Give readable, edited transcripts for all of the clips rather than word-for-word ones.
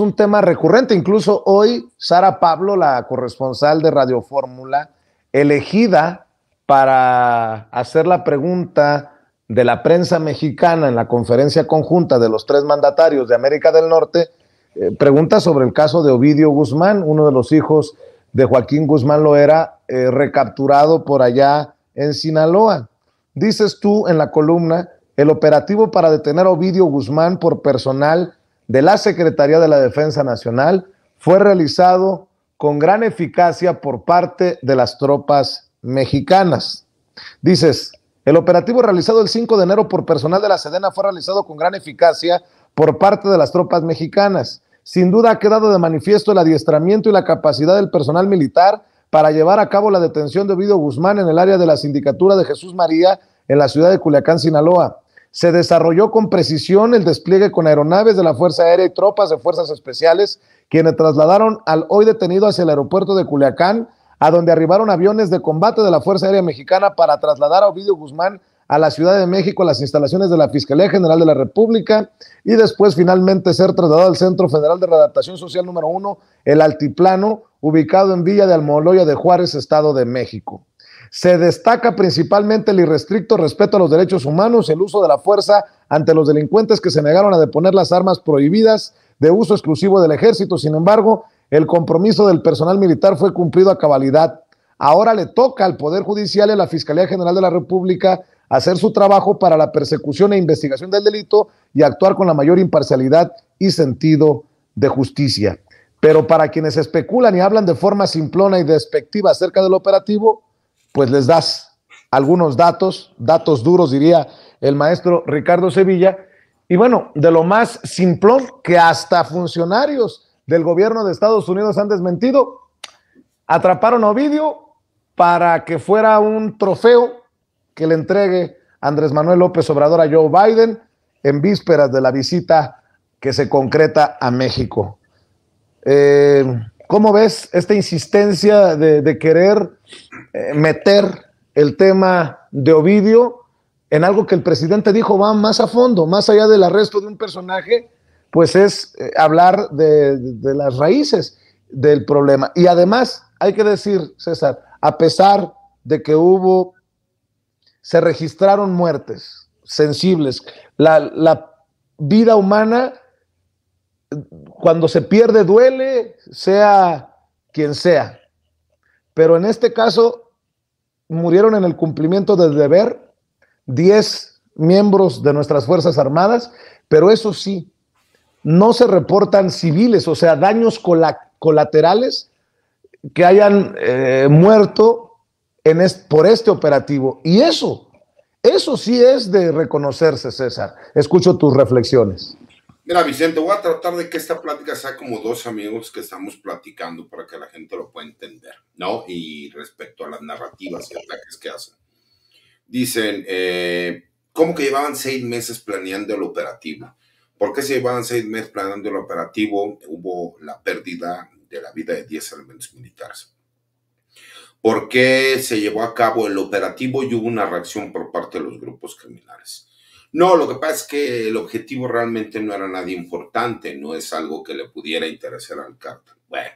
un tema recurrente. Incluso hoy Sara Pablo, la corresponsal de Radio Fórmula, elegida para hacer la pregunta de la prensa mexicana en la conferencia conjunta de los 3 mandatarios de América del Norte, pregunta sobre el caso de Ovidio Guzmán, uno de los hijos de Joaquín Guzmán Loera, recapturado por allá en Sinaloa. Dices tú en la columna, el operativo para detener a Ovidio Guzmán por personal de la Secretaría de la Defensa Nacional fue realizado con gran eficacia por parte de las tropas mexicanas. Dices, el operativo realizado el 5 de enero por personal de la Sedena fue realizado con gran eficacia por parte de las tropas mexicanas. Sin duda ha quedado de manifiesto el adiestramiento y la capacidad del personal militar para llevar a cabo la detención de Ovidio Guzmán en el área de la Sindicatura de Jesús María en la ciudad de Culiacán, Sinaloa. Se desarrolló con precisión el despliegue con aeronaves de la Fuerza Aérea y tropas de Fuerzas Especiales, quienes trasladaron al hoy detenido hacia el aeropuerto de Culiacán, a donde arribaron aviones de combate de la Fuerza Aérea Mexicana para trasladar a Ovidio Guzmán a la Ciudad de México, a las instalaciones de la Fiscalía General de la República, y después finalmente ser trasladado al Centro Federal de Readaptación Social número 1, el Altiplano, ubicado en Villa de Almoloya de Juárez, Estado de México. Se destaca principalmente el irrestricto respeto a los derechos humanos, el uso de la fuerza ante los delincuentes que se negaron a deponer las armas prohibidas de uso exclusivo del ejército. Sin embargo, el compromiso del personal militar fue cumplido a cabalidad. Ahora le toca al Poder Judicial y a la Fiscalía General de la República hacer su trabajo para la persecución e investigación del delito y actuar con la mayor imparcialidad y sentido de justicia. Pero para quienes especulan y hablan de forma simplona y despectiva acerca del operativo, pues les das algunos datos duros, diría el maestro Ricardo Sevilla, y bueno, de lo más simplón que hasta funcionarios del gobierno de Estados Unidos han desmentido. Atraparon a Ovidio para que fuera un trofeo que le entregue Andrés Manuel López Obrador a Joe Biden en vísperas de la visita que se concreta a México. ¿Cómo ves esta insistencia de querer meter el tema de Ovidio en algo que el presidente dijo va más a fondo, más allá del arresto de un personaje, pues es hablar de las raíces del problema? Y además, hay que decir, César, a pesar de que se registraron muertes sensibles, la vida humana, cuando se pierde, duele, sea quien sea. Pero en este caso, murieron en el cumplimiento del deber 10 miembros de nuestras Fuerzas Armadas, pero eso sí, no se reportan civiles, o sea, daños colaterales que hayan muerto por este operativo. Y eso sí es de reconocerse, César. Escucho tus reflexiones. Mira, Vicente, voy a tratar de que esta plática sea como 2 amigos que estamos platicando para que la gente lo pueda entender, ¿no? Y respecto a las narrativas y ataques que hacen. Dicen, ¿cómo que llevaban 6 meses planeando el operativo? ¿Por qué se llevaban 6 meses planeando el operativo? Hubo la pérdida de la vida de 10 elementos militares. ¿Por qué se llevó a cabo el operativo y hubo una reacción por parte de los grupos criminales? No, lo que pasa es que el objetivo realmente no era nada importante, no es algo que le pudiera interesar al cártel. Bueno,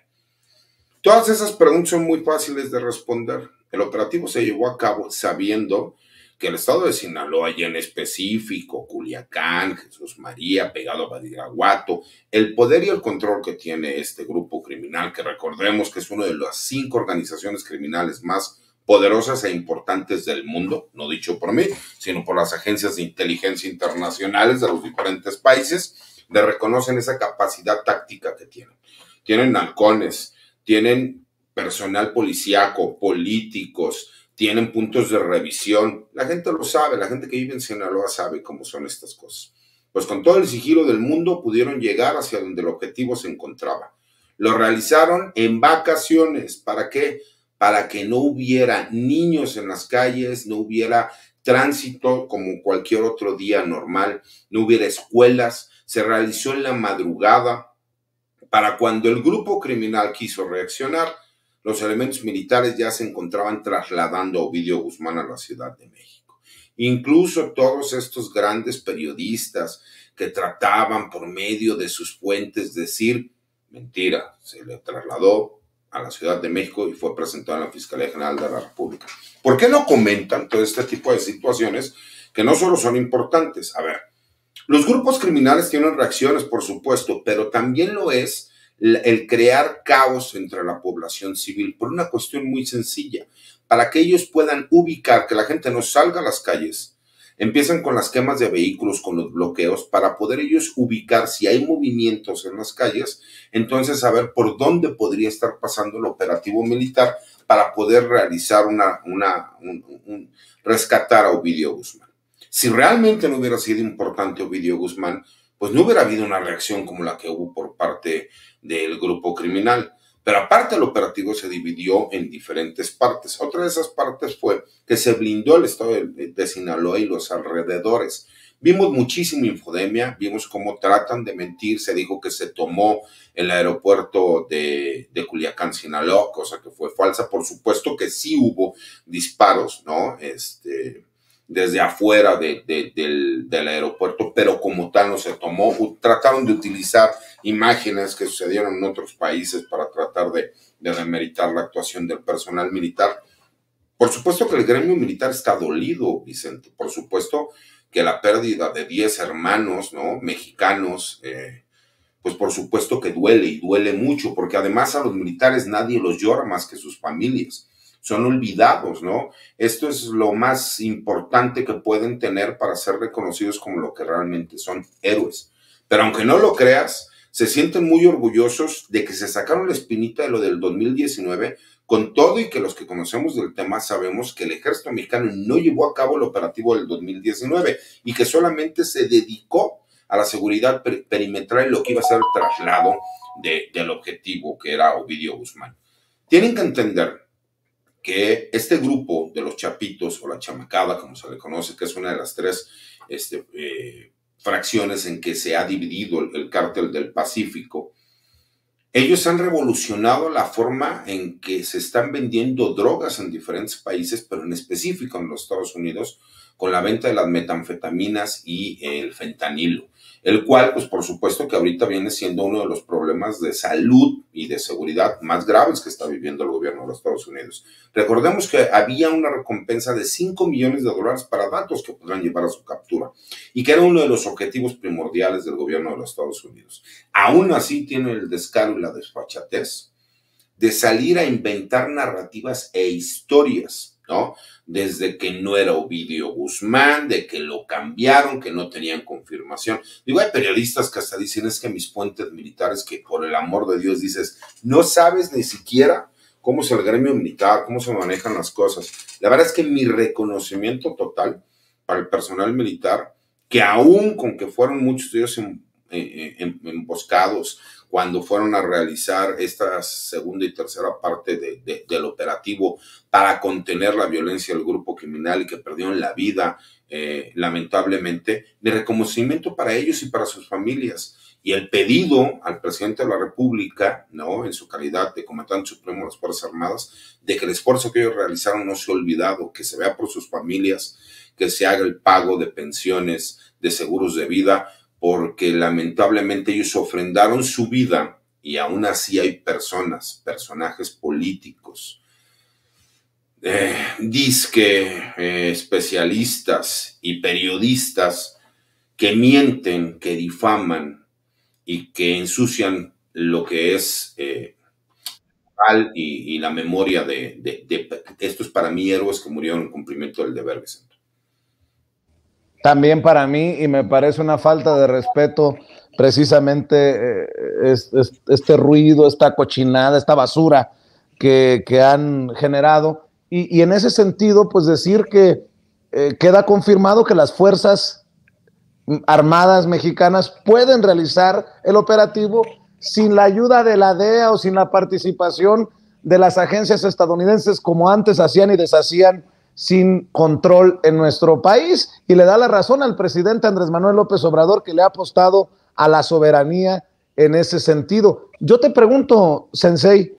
todas esas preguntas son muy fáciles de responder. El operativo se llevó a cabo sabiendo que el estado de Sinaloa, y en específico Culiacán, Jesús María, pegado a Badiraguato, el poder y el control que tiene este grupo criminal, que recordemos que es una de las 5 organizaciones criminales más poderosas e importantes del mundo, no dicho por mí, sino por las agencias de inteligencia internacionales de los diferentes países, le reconocen esa capacidad táctica que tienen. Tienen halcones, tienen personal policíaco, políticos, tienen puntos de revisión. La gente lo sabe, la gente que vive en Sinaloa sabe cómo son estas cosas. Pues con todo el sigilo del mundo pudieron llegar hacia donde el objetivo se encontraba. Lo realizaron en vacaciones. ¿Para qué? Para que no hubiera niños en las calles, no hubiera tránsito como cualquier otro día normal, no hubiera escuelas. Se realizó en la madrugada. Para cuando el grupo criminal quiso reaccionar, los elementos militares ya se encontraban trasladando a Ovidio Guzmán a la Ciudad de México. Incluso todos estos grandes periodistas que trataban por medio de sus fuentes decir Mentira, se le trasladó a la Ciudad de México y fue presentado en la Fiscalía General de la República. ¿Por qué no comentan todo este tipo de situaciones que no solo son importantes? A ver, los grupos criminales tienen reacciones, por supuesto, pero también lo es el crear caos entre la población civil por una cuestión muy sencilla, para que ellos puedan ubicar, que la gente no salga a las calles. Empiezan con las quemas de vehículos, con los bloqueos, para poder ellos ubicar si hay movimientos en las calles, entonces saber por dónde podría estar pasando el operativo militar para poder realizar rescatar a Ovidio Guzmán. Si realmente no hubiera sido importante Ovidio Guzmán, pues no hubiera habido una reacción como la que hubo por parte del grupo criminal. Pero aparte el operativo se dividió en diferentes partes. Otra de esas partes fue que se blindó el estado de Sinaloa y los alrededores. Vimos muchísima infodemia, vimos cómo tratan de mentir, se dijo que se tomó el aeropuerto de Culiacán, Sinaloa, cosa que fue falsa. Por supuesto que sí hubo disparos, ¿no? Desde afuera del aeropuerto, pero como tal no se tomó. Trataron de utilizar imágenes que sucedieron en otros países para tratar de demeritar la actuación del personal militar. Por supuesto que el gremio militar está dolido, Vicente. Por supuesto que la pérdida de 10 hermanos, ¿no?, mexicanos, pues por supuesto que duele, y duele mucho, porque además a los militares nadie los llora más que sus familias. Son olvidados, ¿no? Esto es lo más importante que pueden tener para ser reconocidos como lo que realmente son, héroes. Pero aunque no lo creas, se sienten muy orgullosos de que se sacaron la espinita de lo del 2019, con todo y que los que conocemos del tema sabemos que el ejército mexicano no llevó a cabo el operativo del 2019 y que solamente se dedicó a la seguridad perimetral y lo que iba a ser el traslado del objetivo, que era Ovidio Guzmán. Tienen que entender que este grupo de los chapitos, o la chamacada, como se le conoce, que es una de las tres fracciones en que se ha dividido el cártel del Pacífico, ellos han revolucionado la forma en que se están vendiendo drogas en diferentes países, pero en específico en los Estados Unidos, con la venta de las metanfetaminas y el fentanilo, el cual, pues por supuesto que ahorita viene siendo uno de los problemas de salud y de seguridad más graves que está viviendo el gobierno de los Estados Unidos. Recordemos que había una recompensa de $5 millones para datos que podrán llevar a su captura, y que era uno de los objetivos primordiales del gobierno de los Estados Unidos. Aún así tiene el descaro y la desfachatez de salir a inventar narrativas e historias, ¿no? Desde que no era Ovidio Guzmán, de que lo cambiaron, que no tenían confirmación. Digo, hay periodistas que hasta dicen, es que mis fuentes militares, que por el amor de Dios dices, no sabes ni siquiera cómo es el gremio militar, cómo se manejan las cosas. La verdad es que mi reconocimiento total para el personal militar, que aún con que fueron muchos de ellos emboscados cuando fueron a realizar esta segunda y tercera parte del operativo para contener la violencia del grupo criminal y que perdieron la vida, lamentablemente, mi reconocimiento para ellos y para sus familias. Y el pedido al presidente de la República, ¿no?, en su calidad de comandante supremo de las Fuerzas Armadas, de que el esfuerzo que ellos realizaron no sea olvidado, que se vea por sus familias, que se haga el pago de pensiones, de seguros de vida, porque lamentablemente ellos ofrendaron su vida y aún así hay personajes políticos, especialistas y periodistas que mienten, que difaman y que ensucian lo que es y la memoria de estos, para mí, héroes que murieron en cumplimiento del deber, Vicente. También para mí, y me parece una falta de respeto precisamente este ruido, esta cochinada, esta basura que han generado. Y en ese sentido, pues decir que queda confirmado que las Fuerzas Armadas mexicanas pueden realizar el operativo sin la ayuda de la DEA o sin la participación de las agencias estadounidenses, como antes hacían y deshacían sin control en nuestro país, y le da la razón al presidente Andrés Manuel López Obrador, que le ha apostado a la soberanía en ese sentido. Yo te pregunto, Sensei,